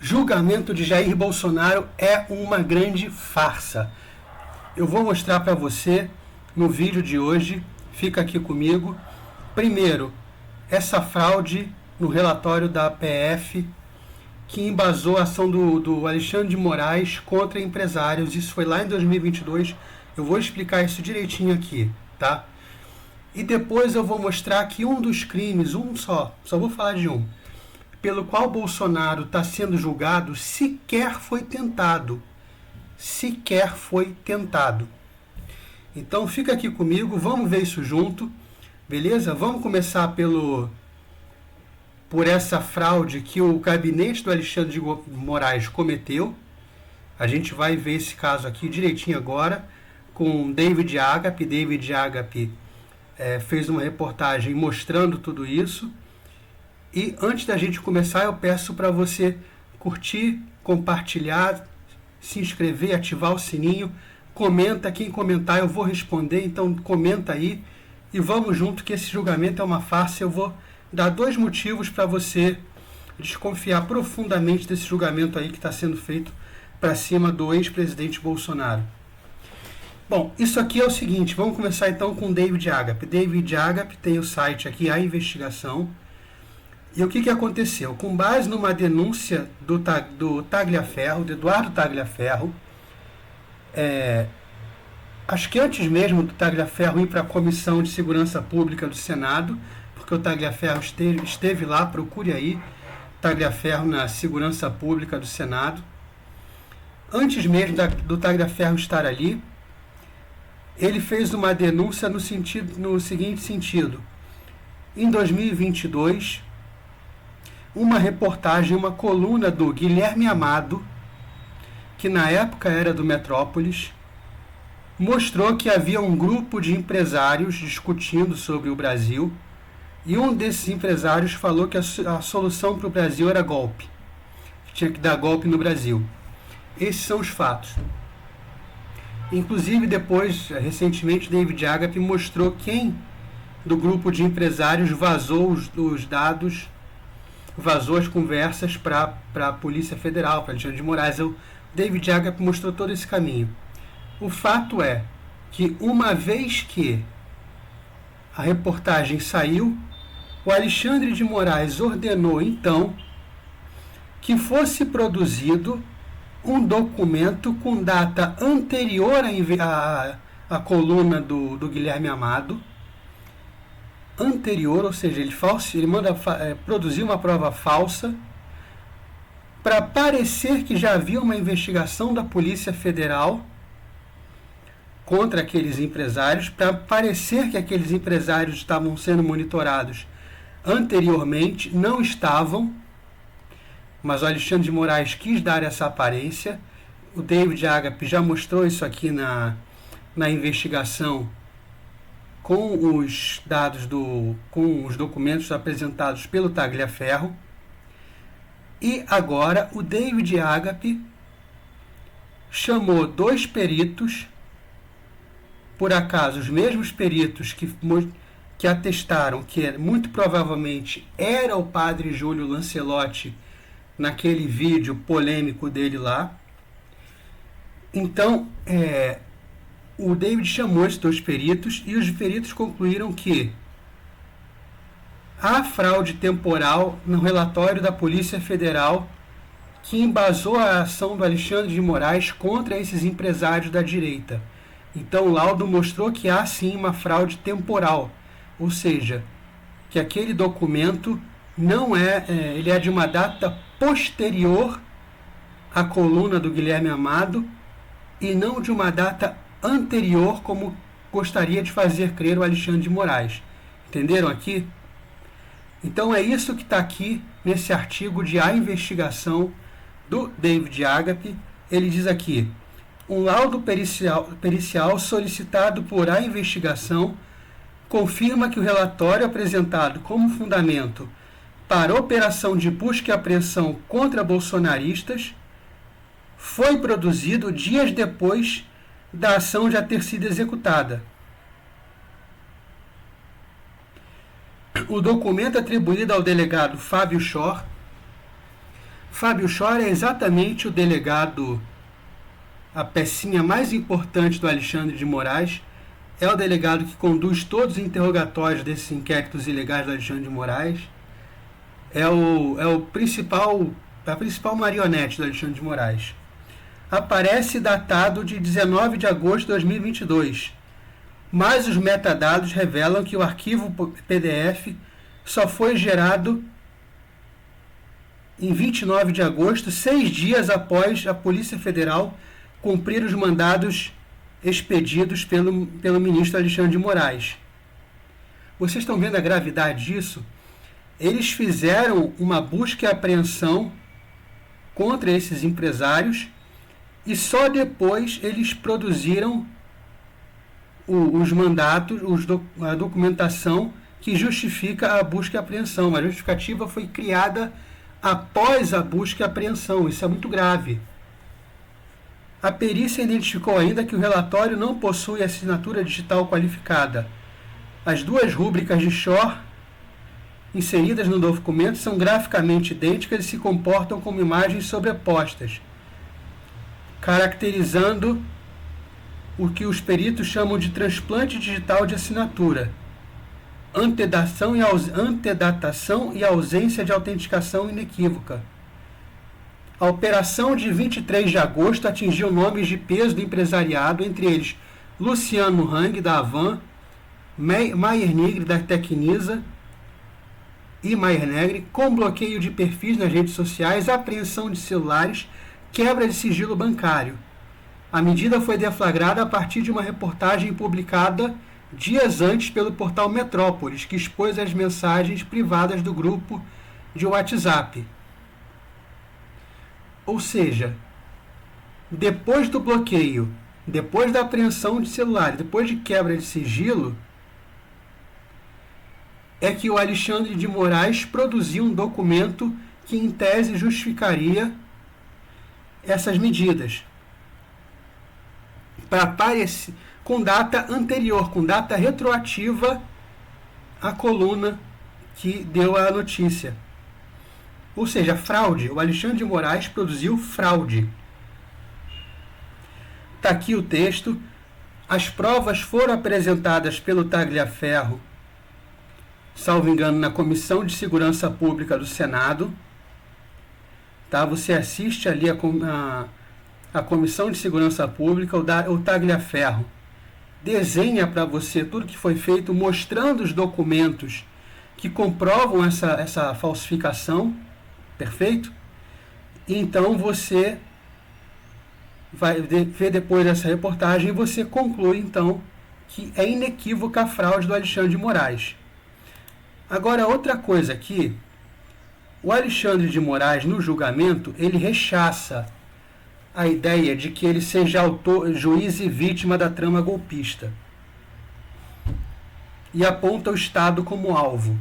Julgamento de Jair Bolsonaro é uma grande farsa. Eu vou mostrar para você no vídeo de hoje, fica aqui comigo. Primeiro, essa fraude no relatório da APF que embasou a ação do Alexandre de Moraes contra empresários. Isso foi lá em 2022. Eu vou explicar isso direitinho aqui, tá? E depois eu vou mostrar que um dos crimes, só vou falar de um, pelo qual Bolsonaro está sendo julgado, sequer foi tentado. Sequer foi tentado. Então fica aqui comigo, vamos ver isso junto, beleza? Vamos começar por essa fraude que o gabinete do Alexandre de Moraes cometeu. A gente vai ver esse caso aqui direitinho agora, com David Agape. David Agape fez uma reportagem mostrando tudo isso. E antes da gente começar, eu peço para você curtir, compartilhar, se inscrever, ativar o sininho. Comenta, quem comentar eu vou responder, então comenta aí. E vamos junto que esse julgamento é uma farsa. Eu vou dar 2 motivos para você desconfiar profundamente desse julgamento aí que está sendo feito para cima do ex-presidente Bolsonaro. Bom, isso aqui é o seguinte, vamos começar então com David Agape. David Agape tem o site aqui, A Investigação. E o que aconteceu? Com base numa denúncia do Tagliaferro, do Eduardo Tagliaferro, acho que antes mesmo do Tagliaferro ir para a Comissão de Segurança Pública do Senado, porque o Tagliaferro esteve lá, procure aí, Tagliaferro na Segurança Pública do Senado. Antes mesmo do Tagliaferro estar ali, ele fez uma denúncia no seguinte sentido. Em 2022, uma reportagem, uma coluna do Guilherme Amado, que na época era do Metrópolis, mostrou que havia um grupo de empresários discutindo sobre o Brasil, e um desses empresários falou que a solução para o Brasil era golpe, que tinha que dar golpe no Brasil. Esses são os fatos. Inclusive, depois, recentemente, David Agape mostrou quem do grupo de empresários vazou os dados, vazou as conversas para a Polícia Federal, para Alexandre de Moraes. O David Agape mostrou todo esse caminho. O fato é que, uma vez que a reportagem saiu, o Alexandre de Moraes ordenou, então, que fosse produzido um documento com data anterior à coluna do Guilherme Amado, anterior, ou seja, ele manda produzir uma prova falsa para parecer que já havia uma investigação da Polícia Federal contra aqueles empresários, para parecer que aqueles empresários estavam sendo monitorados anteriormente, não estavam, mas o Alexandre de Moraes quis dar essa aparência. O David Agape já mostrou isso aqui na investigação com os dados com os documentos apresentados pelo Tagliaferro. E agora o David Agape chamou 2 peritos, por acaso os mesmos peritos que atestaram que muito provavelmente era o padre Júlio Lancelotti naquele vídeo polêmico dele lá. Então, o David chamou esses 2 peritos e os peritos concluíram que há fraude temporal no relatório da Polícia Federal que embasou a ação do Alexandre de Moraes contra esses empresários da direita. Então, o laudo mostrou que há sim uma fraude temporal, ou seja, que aquele documento não ele é de uma data posterior à coluna do Guilherme Amado e não de uma data anterior, como gostaria de fazer crer o Alexandre de Moraes. Entenderam aqui? Então é isso que está aqui nesse artigo de A Investigação do David Agape. Ele diz aqui: um laudo pericial solicitado por A Investigação confirma que o relatório apresentado como fundamento para operação de busca e apreensão contra bolsonaristas foi produzido dias depois da ação já ter sido executada. O documento atribuído ao delegado Fábio Schor Fábio Chora é exatamente o delegado, a pecinha mais importante do Alexandre de Moraes. É o delegado que conduz todos os interrogatórios desses inquéritos ilegais do Alexandre de Moraes. É a principal marionete do Alexandre de Moraes. Aparece datado de 19 de agosto de 2022, mas os metadados revelam que o arquivo PDF só foi gerado em 29 de agosto, 6 dias após a Polícia Federal cumprir os mandados expedidos pelo ministro Alexandre de Moraes. Vocês estão vendo a gravidade disso? Eles fizeram uma busca e apreensão contra esses empresários e só depois eles produziram os mandatos, a documentação que justifica a busca e apreensão. A justificativa foi criada após a busca e apreensão. Isso é muito grave. A perícia identificou ainda que o relatório não possui assinatura digital qualificada. As duas rúbricas de Shor inseridas no documento são graficamente idênticas e se comportam como imagens sobrepostas, caracterizando o que os peritos chamam de transplante digital de assinatura, antedatação e ausência de autenticação inequívoca. A operação de 23 de agosto atingiu nomes de peso do empresariado, entre eles Luciano Hang, da Avan, Maier Negri, da Tecnisa e Maier Negri, com bloqueio de perfis nas redes sociais, apreensão de celulares, quebra de sigilo bancário. A medida foi deflagrada a partir de uma reportagem publicada dias antes pelo portal Metrópolis, que expôs as mensagens privadas do grupo de WhatsApp. Ou seja, depois do bloqueio, depois da apreensão de celular, depois de quebra de sigilo, é que o Alexandre de Moraes produziu um documento que, em tese, justificaria essas medidas, para aparecer com data anterior, com data retroativa à coluna que deu a notícia. Ou seja, fraude. O Alexandre de Moraes produziu fraude. Está aqui o texto. As provas foram apresentadas pelo Tagliaferro, salvo engano, na Comissão de Segurança Pública do Senado. Tá? Você assiste ali a Comissão de Segurança Pública, o Tagliaferro desenha para você tudo que foi feito, mostrando os documentos que comprovam essa falsificação, perfeito? Então você vai ver depois dessa reportagem e você conclui então que é inequívoca a fraude do Alexandre de Moraes. Agora, outra coisa aqui, o Alexandre de Moraes, no julgamento, ele rechaça a ideia de que ele seja autor, juiz e vítima da trama golpista e aponta o Estado como alvo.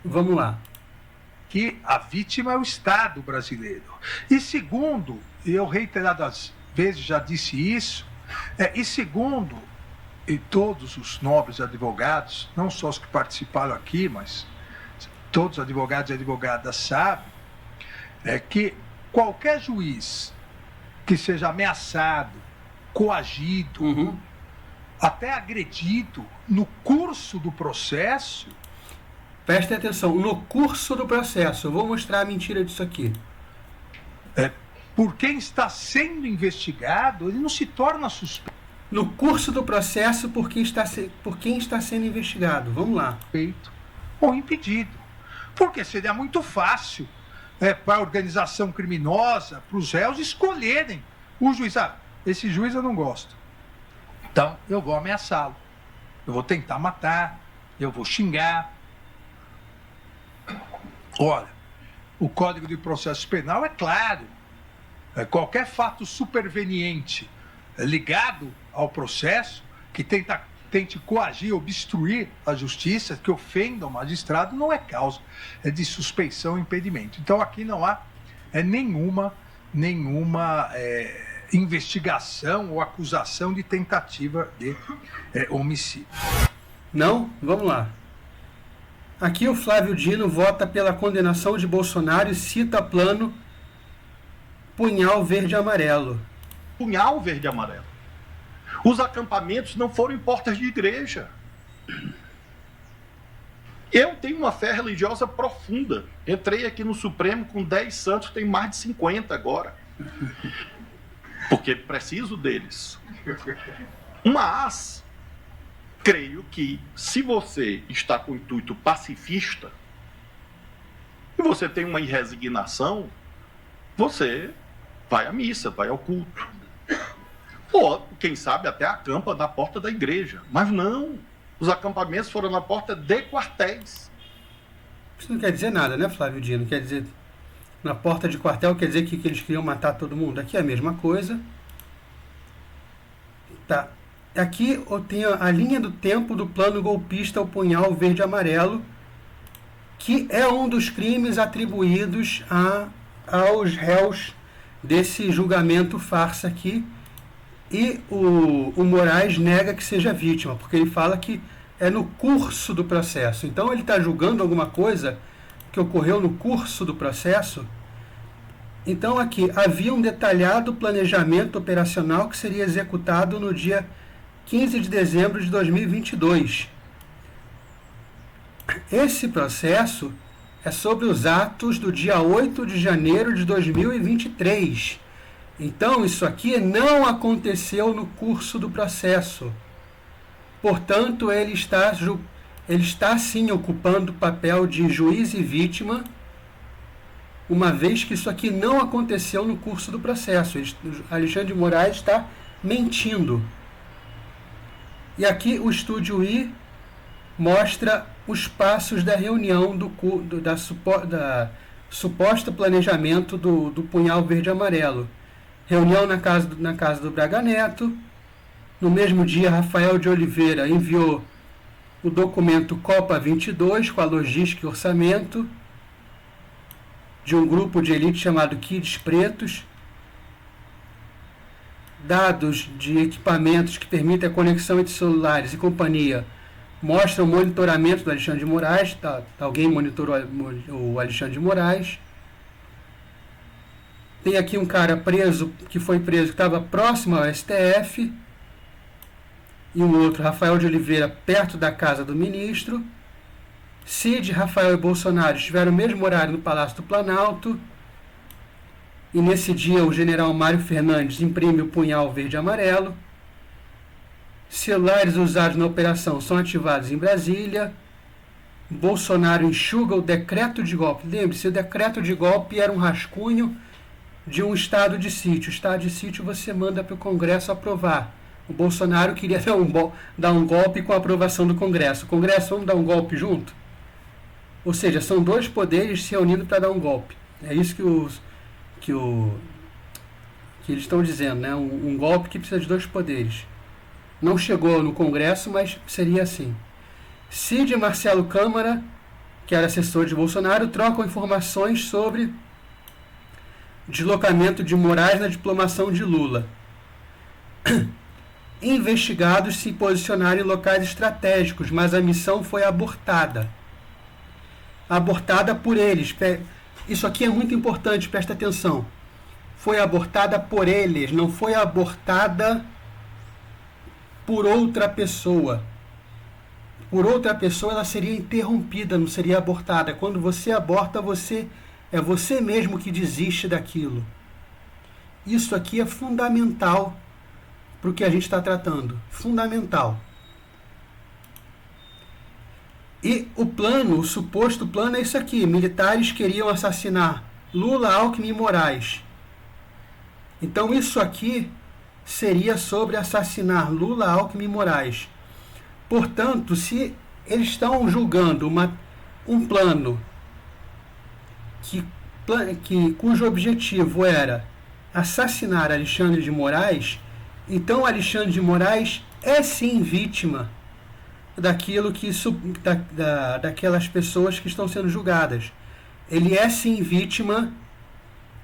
Vamos lá. Que a vítima é o Estado brasileiro. E segundo, eu reiteradas vezes já disse isso, e segundo, e todos os nobres advogados, não só os que participaram aqui, mas todos os advogados e advogadas sabem, que qualquer juiz que seja ameaçado, coagido, até agredido no curso do processo... Prestem atenção, no curso do processo, eu vou mostrar a mentira disso aqui. Por quem está sendo investigado, ele não se torna suspeito. No curso do processo, por quem está sendo investigado. Vamos lá. Ou impedido. Porque seria muito fácil para a organização criminosa, para os réus escolherem o juiz. Esse juiz eu não gosto. Então, eu vou ameaçá-lo. Eu vou tentar matar. Eu vou xingar. Olha, o Código de Processo Penal é claro. Qualquer fato superveniente ligado ao processo, que tente coagir, obstruir a justiça, que ofenda o magistrado, não é causa de suspeição e impedimento. Então, aqui não há nenhuma investigação ou acusação de tentativa de homicídio. Não? Vamos lá. Aqui o Flávio Dino vota pela condenação de Bolsonaro e cita plano punhal verde e amarelo. Punhal verde e amarelo. Os acampamentos não foram em portas de igreja. Eu tenho uma fé religiosa profunda. Entrei aqui no Supremo com 10 santos, tem mais de 50 agora. Porque preciso deles. Mas, creio que se você está com intuito pacifista e você tem uma resignação, você vai à missa, vai ao culto. Ou, quem sabe, até acampa na porta da igreja. Mas não. Os acampamentos foram na porta de quartéis. Isso não quer dizer nada, né, Flávio Dino? Quer dizer, na porta de quartel quer dizer que eles queriam matar todo mundo. Aqui é a mesma coisa. Tá. Aqui eu tenho a linha do tempo do plano golpista ao punhal verde e amarelo, que é um dos crimes atribuídos aos réus desse julgamento farsa aqui. E o Moraes nega que seja vítima, porque ele fala que é no curso do processo. Então ele está julgando alguma coisa que ocorreu no curso do processo. Então aqui, havia um detalhado planejamento operacional que seria executado no dia 15 de dezembro de 2022. Esse processo é sobre os atos do dia 8 de janeiro de 2023. Então, isso aqui não aconteceu no curso do processo. Portanto, ele está sim ocupando o papel de juiz e vítima, uma vez que isso aqui não aconteceu no curso do processo. Alexandre de Moraes está mentindo. E aqui o Estúdio I mostra os passos da reunião da suposta planejamento do punhal verde e amarelo. Reunião na casa do Braga Neto. No mesmo dia, Rafael de Oliveira enviou o documento Copa 22 com a logística e orçamento de um grupo de elite chamado Kids Pretos. Dados de equipamentos que permitem a conexão entre celulares e companhia mostram o monitoramento do Alexandre de Moraes. Alguém monitorou o Alexandre de Moraes. Tem aqui um cara preso, que foi preso, que estava próximo ao STF. E um outro, Rafael de Oliveira, perto da casa do ministro. Cid, Rafael e Bolsonaro estiveram no mesmo horário no Palácio do Planalto. E nesse dia o general Mário Fernandes imprime o punhal verde e amarelo. Celulares usados na operação são ativados em Brasília. Bolsonaro enxuga o decreto de golpe. Lembre-se, o decreto de golpe era um rascunho de um estado de sítio. O estado de sítio você manda para o Congresso aprovar. O Bolsonaro queria dar um golpe com a aprovação do Congresso. O Congresso, vamos dar um golpe junto? Ou seja, são dois poderes se reunindo para dar um golpe. É isso que eles estão dizendo, né? Um golpe que precisa de dois poderes. Não chegou no Congresso, mas seria assim. Cid e Marcelo Câmara, que era assessor de Bolsonaro, trocam informações sobre deslocamento de Moraes na diplomação de Lula. Investigados se posicionaram em locais estratégicos, mas a missão foi abortada. Abortada por eles. Isso aqui é muito importante, presta atenção. Foi abortada por eles, não foi abortada por outra pessoa. Por outra pessoa ela seria interrompida, não seria abortada. Quando você aborta, é você mesmo que desiste daquilo. Isso aqui é fundamental para o que a gente está tratando. Fundamental. E o suposto plano é isso aqui. Militares queriam assassinar Lula, Alckmin e Moraes. Então isso aqui seria sobre assassinar Lula, Alckmin e Moraes. Portanto, se eles estão julgando um plano cujo objetivo era assassinar Alexandre de Moraes, então Alexandre de Moraes é sim vítima daquilo daquelas pessoas que estão sendo julgadas. Ele é sim vítima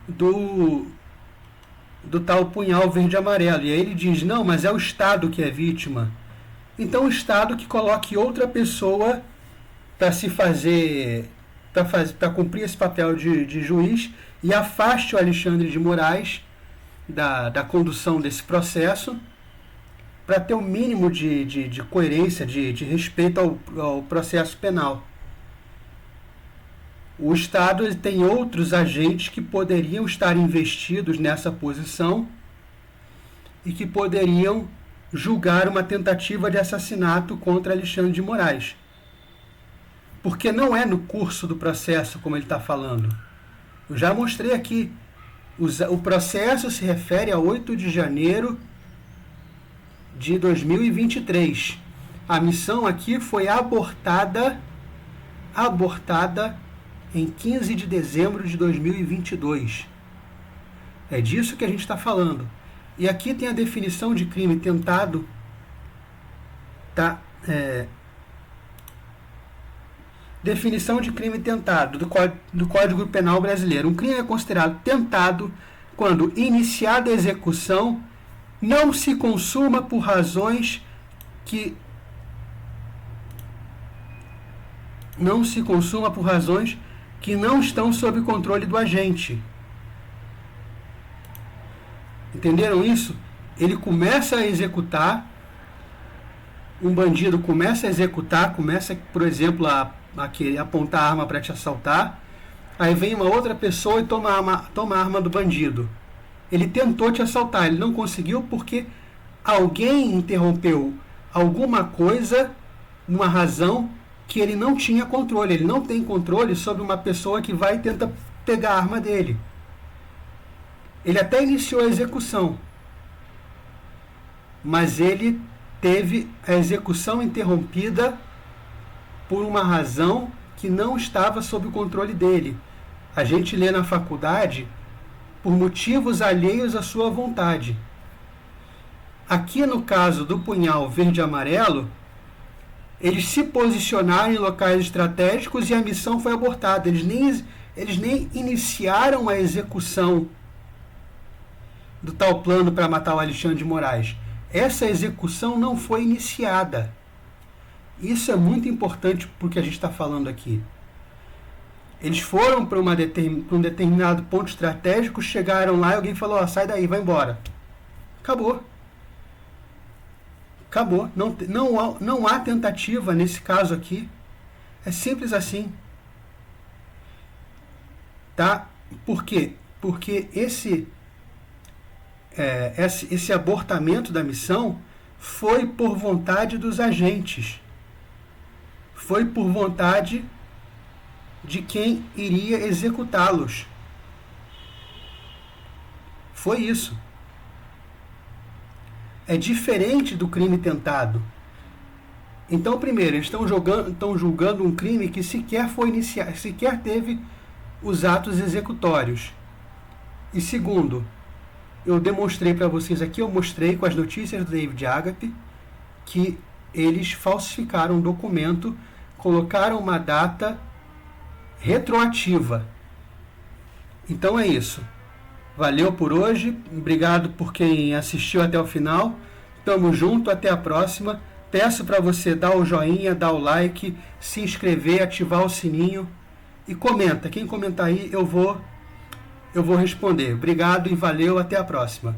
do tal punhal verde e amarelo. E aí ele diz, não, mas é o Estado que é vítima. Então o Estado que coloque outra pessoa para cumprir esse papel de juiz e afaste o Alexandre de Moraes da condução desse processo, para ter o mínimo de coerência, de respeito ao processo penal. O Estado ele tem outros agentes que poderiam estar investidos nessa posição e que poderiam julgar uma tentativa de assassinato contra Alexandre de Moraes. Porque não é no curso do processo, como ele está falando. Eu já mostrei aqui. O processo se refere a 8 de janeiro de 2023. A missão aqui foi abortada em 15 de dezembro de 2022. É disso que a gente está falando. E aqui tem a definição de crime tentado. Definição de crime tentado do Código Penal Brasileiro. Um crime é considerado tentado quando iniciada a execução não se consuma por razões que não estão sob controle do agente. Entenderam isso? Ele começa a executar, um bandido começa a executar, começa, por exemplo, a apontar a arma para te assaltar, aí vem uma outra pessoa e toma a arma do bandido. Ele tentou te assaltar, ele não conseguiu porque alguém interrompeu alguma coisa, uma razão que ele não tinha controle. Ele não tem controle sobre uma pessoa que vai e tenta pegar a arma dele. Ele até iniciou a execução, mas ele teve a execução interrompida por uma razão que não estava sob o controle dele. A gente lê na faculdade por motivos alheios à sua vontade. Aqui no caso do punhal verde e amarelo, eles se posicionaram em locais estratégicos e a missão foi abortada. Eles nem iniciaram a execução do tal plano para matar o Alexandre de Moraes. Essa execução não foi iniciada. Isso é muito importante porque a gente está falando aqui. Eles foram para um determinado ponto estratégico, chegaram lá e alguém falou, sai daí, vai embora. Acabou. Acabou. Não há tentativa nesse caso aqui. É simples assim. Tá? Por quê? Porque esse abortamento da missão foi por vontade dos agentes. Foi por vontade de quem iria executá-los. Foi isso. É diferente do crime tentado. Então, primeiro, eles estão julgando um crime que sequer foi iniciado, sequer teve os atos executórios. E segundo, eu demonstrei para vocês aqui, eu mostrei com as notícias do David Agape que eles falsificaram um documento, colocaram uma data retroativa. Então é isso. Valeu por hoje. Obrigado por quem assistiu até o final. Tamo junto, até a próxima. Peço para você dar o joinha, dar o like, se inscrever, ativar o sininho e comenta. Quem comentar aí eu vou responder. Obrigado e valeu, até a próxima.